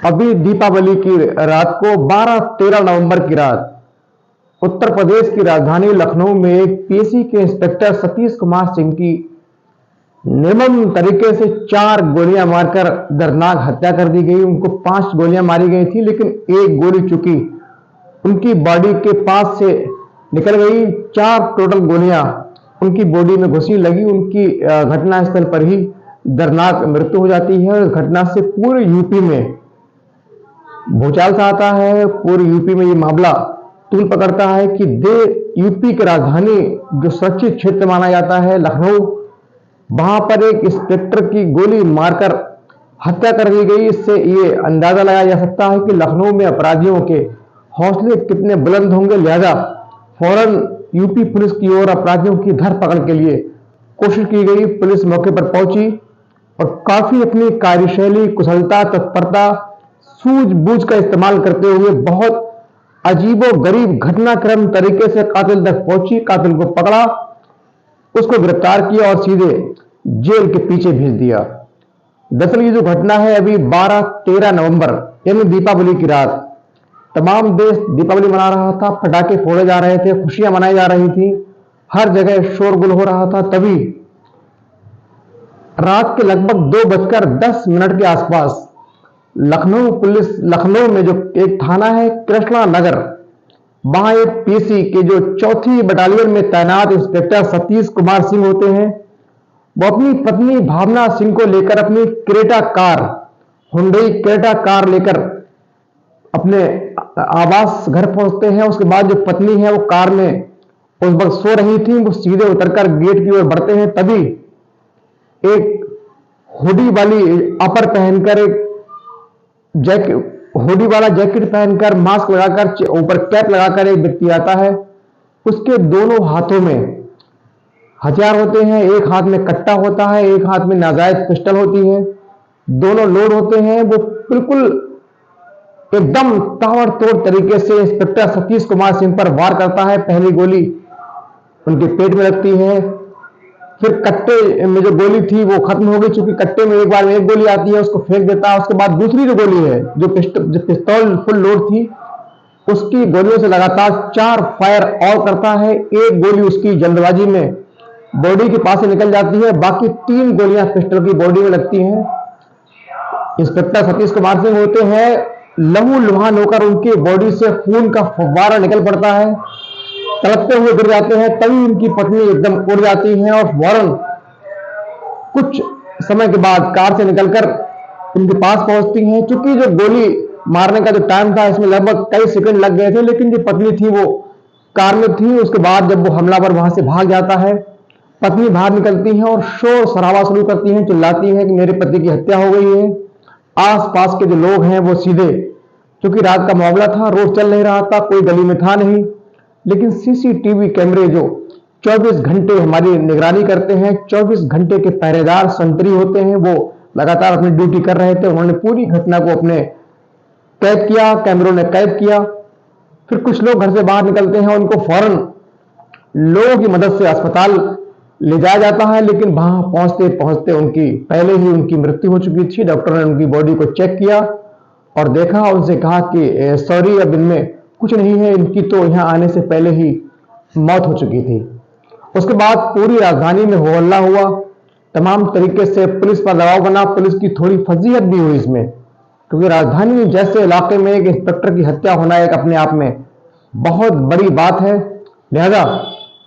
अभी दीपावली की रात को 12-13 नवंबर की रात उत्तर प्रदेश की राजधानी लखनऊ में एक पीएसी के इंस्पेक्टर सतीश कुमार सिंह की निर्मम तरीके से 4 गोलियां मारकर दर्दनाक हत्या कर दी गई। उनको 5 गोलियां मारी गई थी, लेकिन एक गोली चूकी उनकी बॉडी के पास से निकल गई। 4 टोटल गोलियां उनकी बॉडी में घुसी लगी। उनकी घटनास्थल पर ही दर्दनाक मृत्यु हो जाती है। इस घटना से पूरे यूपी में भूचाल सा आता है। पूरे यूपी में ये मामला तूल पकड़ता है कि यूपी की राजधानी जो सुरक्षित क्षेत्र माना जाता है लखनऊ, वहां पर एक इंस्पेक्टर की गोली मारकर हत्या कर दी गई। इससे ये अंदाजा लगाया जा सकता है कि लखनऊ में अपराधियों के हौसले कितने बुलंद होंगे। लिहाजा फौरन यूपी पुलिस की ओर अपराधियों की धरपकड़ के लिए कोशिश की गई। पुलिस मौके पर पहुंची और काफी अपनी कार्यशैली, कुशलता, तत्परता, सूझबूझ का इस्तेमाल करते हुए बहुत अजीबो गरीब घटनाक्रम तरीके से कातिल तक पहुंची। कातिल को पकड़ा, उसको गिरफ्तार किया और सीधे जेल के पीछे भेज दिया। दरअसल ये जो घटना है अभी 12-13 नवंबर यानी दीपावली की रात, तमाम देश दीपावली मना रहा था, पटाखे फोड़े जा रहे थे, खुशियां मनाई जा रही थी, हर जगह शोरगुल हो रहा था। तभी रात के लगभग 2:10 के आसपास लखनऊ में जो एक थाना है कृष्णा नगर, वहां एक पीसी के जो 4थी बटालियन में तैनात इंस्पेक्टर सतीश कुमार सिंह होते हैं, वो अपनी पत्नी भावना सिंह को लेकर अपनी हुंडई क्रेटा कार लेकर अपने आवास घर पहुंचते हैं। उसके बाद जो पत्नी है वो कार में उस वक्त सो रही थी, वो सीधे उतरकर गेट की ओर बढ़ते हैं। तभी एक हुडी वाली अपर पहनकर, एक हुडी वाला जैकेट पहनकर, मास्क लगाकर, ऊपर कैप लगाकर एक व्यक्ति आता है। उसके दोनों हाथों में हथियार होते हैं, एक हाथ में कट्टा होता है, एक हाथ में नाजायज पिस्टल होती है, दोनों लोड होते हैं। वो बिल्कुल एकदम ताबड़तोड़ तरीके से इंस्पेक्टर सतीश कुमार सिंह पर वार करता है। पहली गोली उनके पेट में लगती है, फिर कट्टे में जो गोली थी वो खत्म हो गई, चूंकि कट्टे में एक बार में एक गोली आती है, उसको फेंक देता है। उसके बाद दूसरी जो गोली है, जो पिस्तौल फुल लोड थी, उसकी गोलियों से लगातार 4 फायर और करता है। एक गोली उसकी जल्दबाजी में बॉडी के पास से निकल जाती है, बाकी 3 गोलियां पिस्टल की बॉडी में लगती हैं। इंस्पेक्टर सतीश कुमार सिंह होते हैं लहू लुहान होकर, उनकी बॉडी से खून का फव्वारा निकल पड़ता है, तड़पते हुए गिर जाते हैं। तभी उनकी पत्नी एकदम उड़ जाती है और फौरन कुछ समय के बाद कार से निकलकर उनके पास पहुंचती हैं। चूंकि जो गोली मारने का जो टाइम था, इसमें लगभग कई सेकंड लग गए थे, लेकिन जो पत्नी थी वो कार में थी। उसके बाद जब वो हमलावर वहां से भाग जाता है, पत्नी बाहर निकलती है और शोर शराबा शुरू करती हैं, चिल्लाती हैं कि मेरे पति की हत्या हो गई है। आसपास के जो लोग हैं वो सीधे, क्योंकि रात का मामला था, रोड चल नहीं रहा था, कोई गली में था नहीं, लेकिन सीसीटीवी कैमरे जो 24 घंटे हमारी निगरानी करते हैं, 24 घंटे के पहरेदार संतरी होते हैं, वो लगातार अपनी ड्यूटी कर रहे थे। उन्होंने पूरी घटना को अपने कैद किया, कैमरों ने कैद किया। फिर कुछ लोग घर से बाहर निकलते हैं, उनको फौरन लोगों की मदद से अस्पताल ले जाया जाता है, लेकिन वहां पहुंचते पहुंचते पहले ही उनकी मृत्यु हो चुकी थी। डॉक्टर ने उनकी बॉडी को चेक किया और देखा, उनसे कहा कि सॉरी, अब इनमें कुछ नहीं है, इनकी तो यहां आने से पहले ही मौत हो चुकी थी। उसके बाद पूरी राजधानी में हो हल्ला हुआ, तमाम तरीके से पुलिस पर दबाव बना, पुलिस की थोड़ी फजीहत भी हुई इसमें, क्योंकि राजधानी जैसे इलाके में एक इंस्पेक्टर की हत्या होना एक अपने आप में बहुत बड़ी बात है। लिहाजा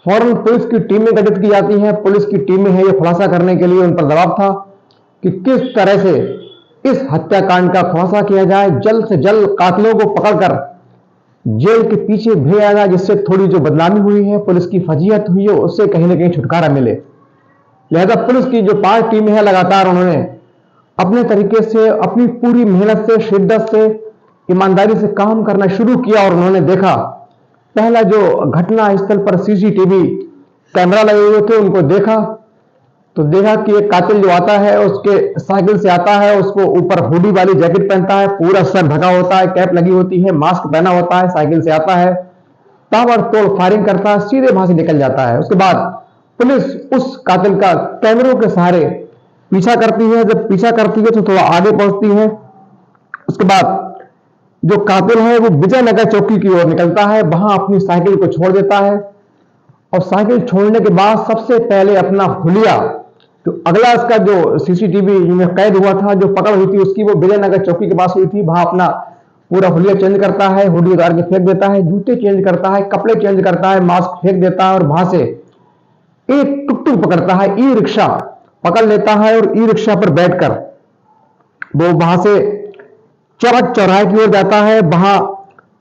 फौरन पुलिस की टीमें गठित की जाती हैं। पुलिस की टीमें हैं, ये खुलासा करने के लिए उन पर दबाव था कि किस तरह से इस हत्याकांड का खुलासा किया जाए, जल्द से जल्द कातिलों को पकड़कर जेल के पीछे भेजा जाए, जिससे थोड़ी जो बदनामी हुई है, पुलिस की फजीहत हुई है, उससे कहीं ना कहीं छुटकारा मिले। लिहाजा पुलिस की जो 5 टीमें हैं, लगातार उन्होंने अपने तरीके से, अपनी पूरी मेहनत से, शिद्दत से, ईमानदारी से काम करना शुरू किया। और उन्होंने देखा, पहला जो घटना स्थल पर सीसीटीवी कैमरा लगे हुए थे, उनको देखा तो देखा कि एक कातिल जो आता है उसके साइकिल से आता है, उसको ऊपर हुडी वाली जैकेट पहनता है, पूरा सर ढका होता है, कैप लगी होती है, मास्क पहना होता है, साइकिल से आता है, ताबड़तोड़ फायरिंग करता है, सीधे वहां से निकल जाता है। उसके बाद पुलिस उस कातिल का कैमरों के सहारे पीछा करती है। जब पीछा करती है तो थोड़ा आगे पहुंचती है, उसके बाद जो कातिल है वो विजयनगर चौकी की ओर निकलता है, वहां अपनी साइकिल को छोड़ देता है और साइकिल छोड़ने के बाद सबसे पहले अपना हुलिया, तो अगला इसका जो सीसीटीवी में कैद हुआ था, जो पकड़ हुई थी उसकी, वो विजयनगर चौकी के पास हुई थी, वहां अपना पूरा हुलिया चेंज करता है, हुडी उतार के फेंक देता है, जूते चेंज करता है, कपड़े चेंज करता है, मास्क फेंक देता है और वहां से एक टुक टुक पकड़ता है, ई रिक्शा पकड़ लेता है और ई रिक्शा पर बैठकर वो वहां से चौरक चौराहे की ओर जाता है। वहां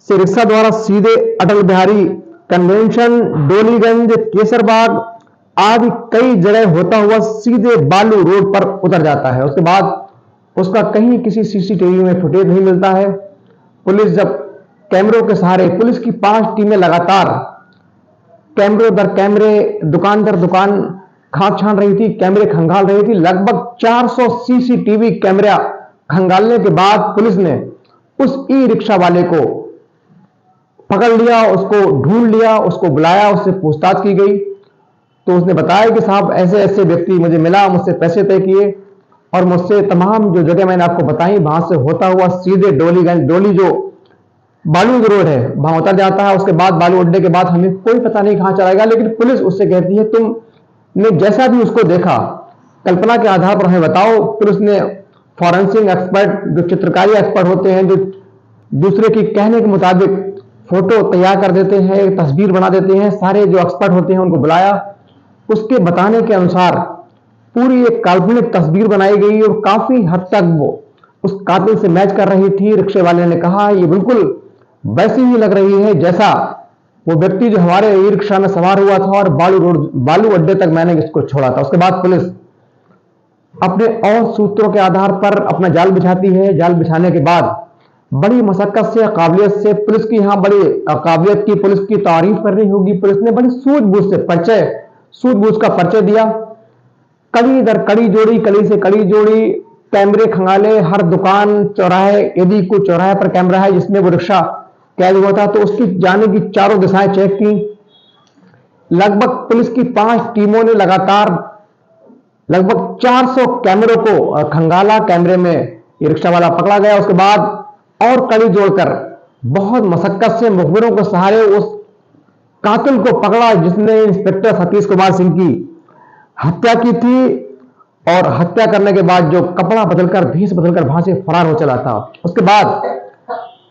से रिक्शा द्वारा सीधे अटल बिहारी कन्वेंशन, डोलीगंज, केसरबाग आदि कई जगह होता हुआ सीधे बालू रोड पर उतर जाता है। उसके बाद उसका कहीं किसी सीसीटीवी में फुटेज नहीं मिलता है। पुलिस जब कैमरों के सहारे, पुलिस की 5 टीमें लगातार कैमरे दर कैमरे, दुकान दर दुकान खाक छान रही थी, कैमरे खंगाल रही थी। लगभग 400 सीसीटीवी कैमरा खंगालने के बाद पुलिस ने उस ई रिक्शा वाले को पकड़ लिया, उसको ढूंढ लिया, उसको बुलाया, उससे पूछताछ की गई तो उसने बताया कि साहब ऐसे ऐसे व्यक्ति मुझे मिला, मुझसे पैसे तय किए और मुझसे तमाम जो जगह मैंने आपको बताई वहां से होता हुआ सीधे डोलीगंज, डोली जो बालू रोड है वहां उतर जाता है। उसके बाद बालू अड्डे के बाद हमें कोई पता नहीं कहां चलाएगा, लेकिन पुलिस उससे कहती है तुमने जैसा भी उसको देखा कल्पना के आधार पर हमें बताओ। फिर उसने फॉरेंसिक एक्सपर्ट, जो चित्रकारी एक्सपर्ट होते हैं, जो दूसरे की कहने के मुताबिक फोटो तैयार कर देते हैं, तस्वीर बना देते हैं, सारे जो एक्सपर्ट होते हैं उनको बुलाया। उसके बताने के अनुसार पूरी एक काल्पनिक तस्वीर बनाई गई और काफी हद तक वो उस कातिल से मैच कर रही थी। रिक्शे वाले ने कहा ये बिल्कुल वैसी ही लग रही है जैसा वो व्यक्ति जो हमारे ई रिक्शा में सवार हुआ था और बालू अड्डे तक मैंने इसको छोड़ा था। उसके बाद पुलिस अपने और सूत्रों के आधार पर अपना जाल बिछाती है। जाल बिछाने के बाद बड़ी मशक्कत से, काबिलियत से, पुलिस की यहां बड़ी काबिलियत की, पुलिस की तारीफ करनी होगी, पुलिस ने बड़ी सूझबूझ से सूझबूझ का परिचय दिया। कड़ी दर कड़ी जोड़ी, कड़ी से कड़ी जोड़ी, कैमरे खंगाले, हर दुकान, चौराहे, यदि कोई चौराहे पर कैमरा है जिसमें वो रिक्शा कैद हुआ था तो उसकी जाने की चारों दिशाएं चेक की। लगभग पुलिस की 5 टीमों ने लगातार लगभग 400 कैमरों को खंगाला। कैमरे में ये रिक्शा वाला पकड़ा गया। उसके बाद और कड़ी जोड़कर बहुत मशक्कत से मुखबिरों के सहारे उस कातिल को पकड़ा जिसने इंस्पेक्टर सतीश कुमार सिंह की हत्या की थी और हत्या करने के बाद जो कपड़ा बदलकर, भेष बदलकर वहां से फरार हो चला था। उसके बाद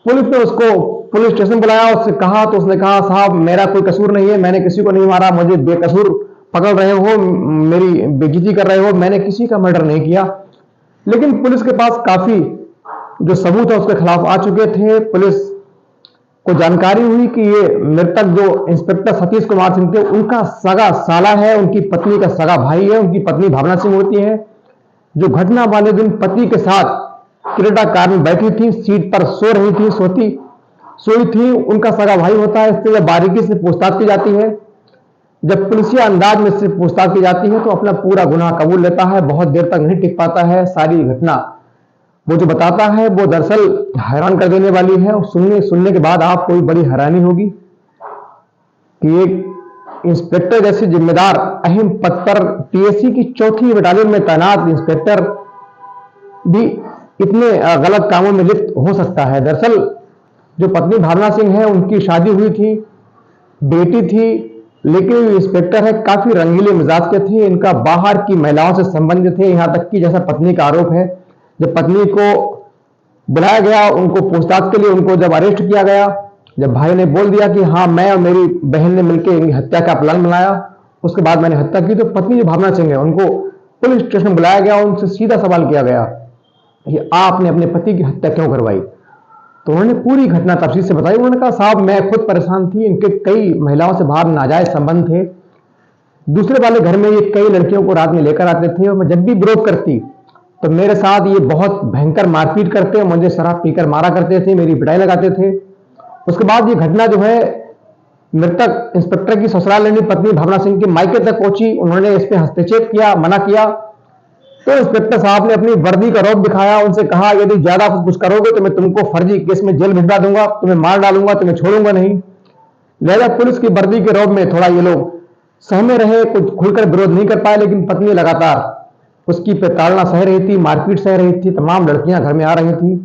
पुलिस ने उसको पुलिस स्टेशन बुलाया, उससे कहा तो उसने कहा साहब मेरा कोई कसूर नहीं है, मैंने किसी को नहीं मारा, मुझे बेकसूर पकड़ रहे हो, मेरी बेइज्जती कर रहे हो, मैंने किसी का मर्डर नहीं किया। लेकिन पुलिस के पास काफी जो सबूत है उसके खिलाफ आ चुके थे। पुलिस को जानकारी हुई कि ये मृतक जो इंस्पेक्टर सतीश कुमार सिंह थे उनका सगा साला है, उनकी पत्नी का सगा भाई है, उनकी पत्नी भावना सिंह होती है, जो घटना वाले दिन पति के साथ क्रेटा कार में बैठी थी, सीट पर सो रही थी, सोई थी, उनका सगा भाई होता है। इससे जब बारीकी से पूछताछ की जाती है, जब पुलिसिया अंदाज में से पूछताछ की जाती है तो अपना पूरा गुनाह कबूल लेता है, बहुत देर तक नहीं टिक पाता है। सारी घटना वो जो बताता है वो दरअसल हैरान कर देने वाली है और सुनने के बाद आपको भी बड़ी हैरानी होगी कि एक इंस्पेक्टर जैसे जिम्मेदार अहम पद पर पीएससी की 4थी बटालियन में तैनात इंस्पेक्टर भी इतने गलत कामों में लिप्त हो सकता है। दरअसल जो पत्नी भावना सिंह है उनकी शादी हुई थी, बेटी थी, लेकिन इंस्पेक्टर है काफी रंगीले मिजाज के थे, इनका बाहर की महिलाओं से संबंध थे, यहां तक कि जैसा पत्नी का आरोप है जब पत्नी को बुलाया गया उनको पूछताछ के लिए, उनको जब अरेस्ट किया गया, जब भाई ने बोल दिया कि हाँ मैं और मेरी बहन ने मिलकर इनकी हत्या का प्लान बनाया, उसके बाद मैंने हत्या की, तो पत्नी जो भावना सिंह है उनको पुलिस स्टेशन बुलाया गया, उनसे सीधा सवाल किया गया कि आपने अपने पति की हत्या क्यों करवाई। तो उन्होंने पूरी घटना तफसील से बताई। उन्होंने कहा साहब मैं खुद परेशान थी, इनके कई महिलाओं से बाहर नाजायज संबंध थे, दूसरे वाले घर में ये कई लड़कियों को रात में लेकर आते थे और मैं जब भी विरोध करती तो मेरे साथ ये बहुत भयंकर मारपीट करते, मुझे शराब पीकर मारा करते थे, मेरी पिटाई लगाते थे। उसके बाद ये घटना जो है मृतक इंस्पेक्टर की ससुराल पत्नी भावना सिंह के मायके तक पहुंची, उन्होंने इस पर हस्तक्षेप किया, मना किया। तो इंस्पेक्टर साहब ने अपनी वर्दी का रौब दिखाया, उनसे कहा यदि ज्यादा कुछ करोगे तो मैं तुमको फर्जी केस में जेल भिजवा दूंगा, तुम्हें मार डालूंगा, तुम्हें छोड़ूंगा नहीं। लिहाजा पुलिस की वर्दी के रौब में थोड़ा ये लोग सहमे रहे, कुछ खुलकर विरोध नहीं कर पाए, लेकिन पत्नी लगातार उसकी प्रताड़ना सह रही थी, मारपीट सह रही थी, तमाम लड़कियां घर में आ रही थी।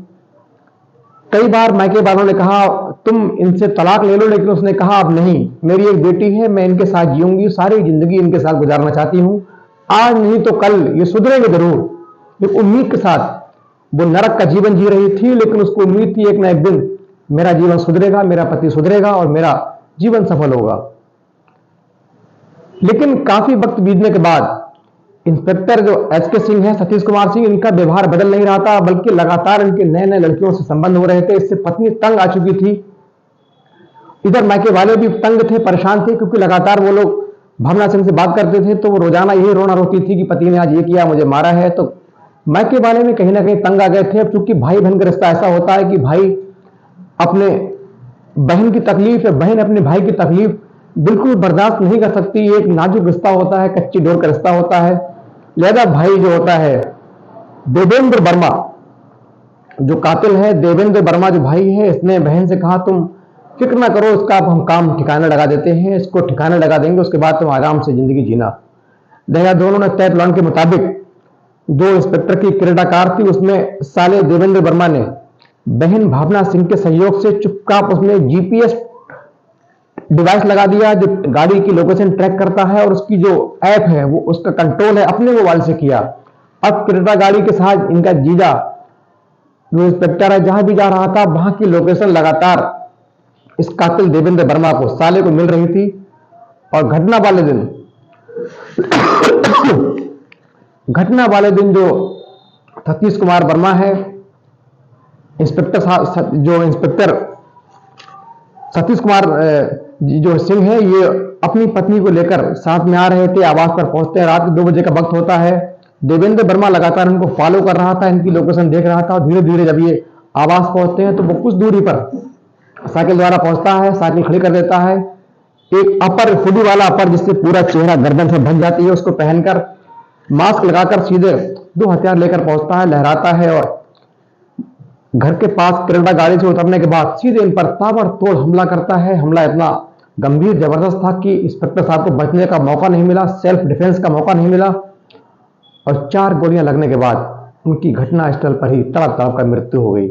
कई बार मायके वालों ने कहा तुम इनसे तलाक ले लो, लेकिन उसने कहा अब नहीं, मेरी एक बेटी है, मैं इनके साथ जीऊंगी, सारी जिंदगी इनके साथ गुजारना चाहती हूं, आज नहीं तो कल ये सुधरेंगे जरूर। एक उम्मीद के साथ वो नरक का जीवन जी रही थी, लेकिन उसको उम्मीद थी एक ना एक दिन मेरा जीवन सुधरेगा, मेरा पति सुधरेगा और मेरा जीवन सफल होगा। लेकिन काफी वक्त बीतने के बाद इंस्पेक्टर जो एचके सिंह है, सतीश कुमार सिंह, इनका व्यवहार बदल नहीं रहा था, बल्कि लगातार इनके नए नए लड़कियों से संबंध हो रहे थे। इससे पत्नी तंग आ चुकी थी, इधर मायके वाले भी तंग थे, परेशान थे, क्योंकि लगातार वो लोग भावना सिंह से बात करते थे तो वो रोजाना यही रोना रोती थी कि पति ने आज ये किया, मुझे मारा है। तो मायके वाले में कहीं ना कहीं तंग आ गए थे। अब चूंकि भाई बहन का रिश्ता ऐसा होता है कि भाई अपने बहन की तकलीफ या बहन अपने भाई की तकलीफ बिल्कुल बर्दाश्त नहीं कर सकती। एक नाजुक रिश्ता होता है, कच्ची डोर का रिश्ता होता है। लिहाजा भाई जो होता है देवेंद्र वर्मा, जो कातिल है देवेंद्र वर्मा जो भाई है, इसने बहन से कहा तुम फिक्र ना करो, इसका हम काम ठिकाना लगा देते हैं, इसको ठिकाना लगा देंगे, उसके बाद तुम आराम से जिंदगी जीना। लिहाजा दोनों ने तय प्लान के मुताबिक जो इंस्पेक्टर की किरदाकार थी उसमें साले देवेंद्र वर्मा ने बहन भावना सिंह के सहयोग से चुपचाप उसमें जीपीएस डिवाइस लगा दिया जो गाड़ी की लोकेशन ट्रैक करता है, और उसकी जो ऐप है वो उसका कंट्रोल है अपने मोबाइल से किया। अब क्रेटा गाड़ी के साथ इनका जीजा जो इंस्पेक्टर है जहां भी जा रहा था वहां की लोकेशन लगातार इस कातिल देवेंद्र वर्मा को साले को मिल रही थी। और घटना वाले दिन जो सतीश कुमार वर्मा है, इंस्पेक्टर सतीश कुमार जो सिंह है, ये अपनी पत्नी को लेकर साथ में आ रहे थे। आवास पर पहुंचते हैं, रात के 2 बजे का वक्त होता है। देवेंद्र वर्मा लगातार इनको फॉलो कर रहा था, इनकी लोकेशन देख रहा था, और धीरे धीरे जब ये आवास पहुंचते हैं तो वो कुछ दूरी पर साइकिल द्वारा पहुंचता है, साइकिल खड़ी कर देता है। एक अपर हुडी वाला अपर जिससे पूरा चेहरा गर्दन से ढक जाती है, उसको पहनकर मास्क लगाकर सीधे 2 हथियार लेकर पहुंचता है, लहराता है, और घर के पास क्रेटा गाड़ी से उतरने के बाद सीधे इन पर ताबड़तोड़ हमला करता है। हमला इतना गंभीर जबरदस्त था कि इंस्पेक्टर साहब को बचने का मौका नहीं मिला, सेल्फ डिफेंस का मौका नहीं मिला, और 4 गोलियां लगने के बाद उनकी घटनास्थल पर ही तड़प तड़प कर मृत्यु हो गई।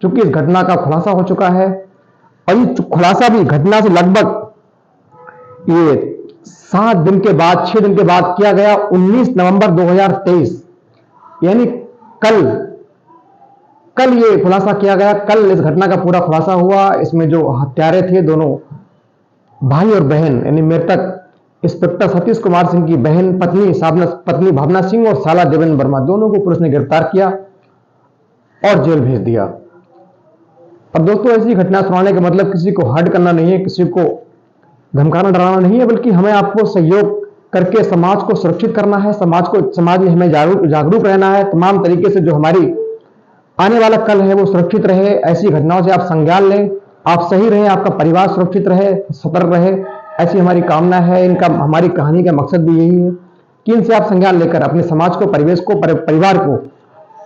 चूंकि इस घटना का खुलासा हो चुका है, और ये खुलासा भी घटना से लगभग ये 7 दिन के बाद 6 दिन के बाद किया गया। 19 नवंबर 2023 यानी कल ये खुलासा किया गया। कल इस घटना का पूरा खुलासा हुआ। इसमें जो हत्यारे थे दोनों भाई और बहन, यानी मृतक इंस्पेक्टर सतीश कुमार सिंह की बहन पत्नी भावना सिंह और साला देवेंद्र वर्मा, दोनों को पुलिस ने गिरफ्तार किया और जेल भेज दिया। अब दोस्तों, ऐसी घटना सुनाने का मतलब किसी को हर्ट करना नहीं है, किसी को धमकाना डराना नहीं है, बल्कि हमें आपको सहयोग करके समाज को सुरक्षित करना है। समाज में हमें जागरूक रहना है। तमाम तरीके से जो हमारी आने वाला कल है वो सुरक्षित रहे। ऐसी घटनाओं से आप संज्ञान लें, आप सही रहें, आपका परिवार सुरक्षित रहे, सतर्क रहे, ऐसी हमारी कामना है। हमारी कहानी का मकसद भी यही है कि इनसे आप संज्ञान लेकर अपने समाज को, परिवेश को, परिवार को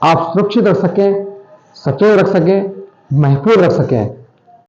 आप सुरक्षित रख सकें, सचेत रख सकें, महफूज रख सकें।